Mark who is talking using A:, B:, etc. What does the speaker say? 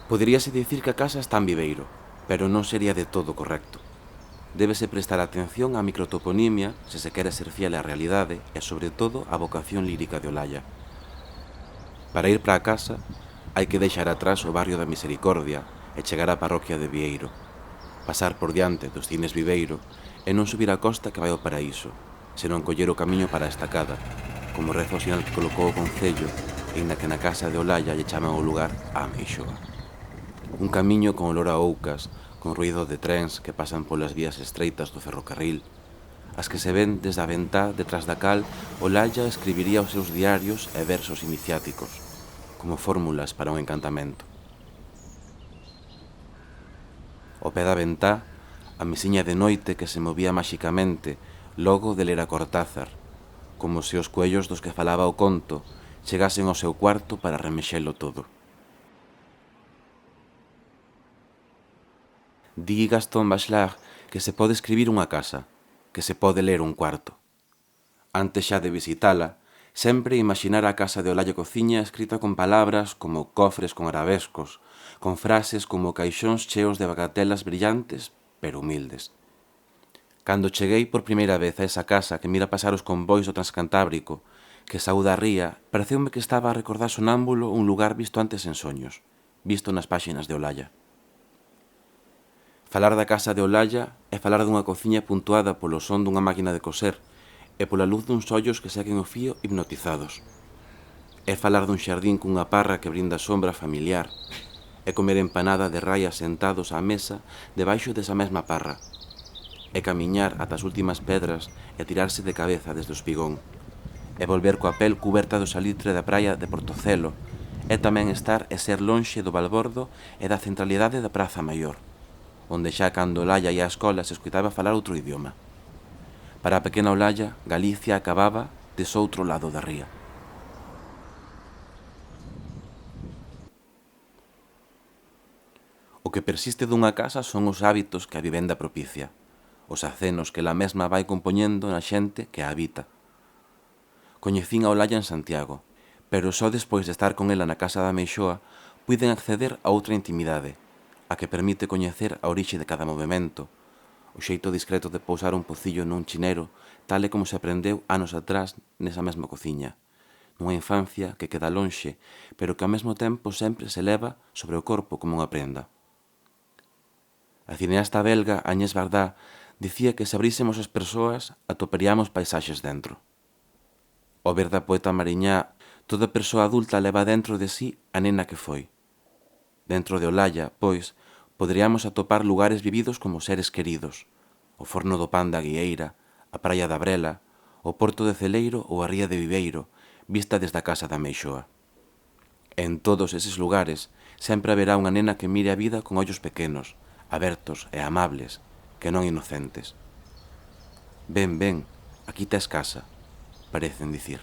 A: Poderíase dicir que a casa está en Viveiro, pero non sería de todo correcto. Débese prestar atención á microtoponimia se se quere ser fiel á realidade e, sobre todo, á vocación lírica de Olalla. Para ir para a casa, hai que deixar atrás o barrio da Misericordia e chegar á parroquia de Vieiro, pasar por diante dos cines Viveiro e non subir a costa que vai ao paraíso, senón coller o camiño para a estacada, como reza o sinal que colocou o Concello, e na que na casa de Olalla lle chaman o lugar a Ameixoa. Un camiño con olor a oucas, con ruído de trens que pasan polas vías estreitas do ferrocarril, as que se ven desde a ventá detrás da cal Olalla escribiría os seus diarios e versos iniciáticos, como fórmulas para un encantamento. Ao pé da ventá, a mesiña de noite que se movía máxicamente logo de ler a Cortázar, como se os coellos dos que falaba o conto chegasen ao seu cuarto para remexelo todo. Di Gaston Bachelard que se pode escribir unha casa, que se pode ler un cuarto. Antes xa de visitala, sempre imaginar a casa de Olalla Cociña escrita con palabras como cofres con arabescos, con frases como caixóns cheos de bagatelas brillantes, pero humildes. Cando cheguei por primeira vez a esa casa que mira pasar os convois do Transcantábrico, que saúda a ría, pareceume que estaba a recordar sonámbulo un lugar visto antes en soños, visto nas páxinas de Olalla. Falar da casa de Olalla é falar dunha cociña puntuada polo son dunha máquina de coser e pola luz duns ollos que seguen o fío hipnotizados. É falar dun xardín cunha parra que brinda sombra familiar e comer empanada de raias sentados á mesa debaixo desa mesma parra. É camiñar ata as últimas pedras e tirarse de cabeza desde o espigón. É volver coa pel cuberta do salitre da praia de Portocelo. É tamén estar e ser lonxe do balbordo e da centralidade da Praza Maior, onde xa cando Olalla ia á escola se escuitaba falar outro idioma. Para a pequena Olalla, Galicia acababa desoutro lado da ría. O que persiste dunha casa son os hábitos que a vivenda propicia, os acenos que la mesma vai compoñendo na xente que a habita. Coñecín a Olalla en Santiago, pero só despois de estar con ela na casa da Meixoa puiden acceder a outra intimidade, a que permite coñecer a orixe de cada movimento, o xeito discreto de pousar un pocillo nun chinero, tal e como se aprendeu anos atrás nesa mesma cociña, nunha infancia que queda lonxe, pero que ao mesmo tempo sempre se leva sobre o corpo como unha prenda. A cineasta belga Agnès Varda dicía que se abrísemos as persoas atoparíamos paisaxes dentro. O ver da poeta Mariñá, toda persoa adulta leva dentro de sí a nena que foi. Dentro de Olalla, pois, poderíamos atopar lugares vividos como seres queridos, o forno do pan da Guieira, a praia da Brela, o porto de Celeiro ou a ría de Viveiro, vista desde a casa da Meixoa. En todos eses lugares sempre haberá unha nena que mire a vida con ollos pequenos, abertos e amables, que non inocentes. Ben, aquí tes casa, parecen dicir.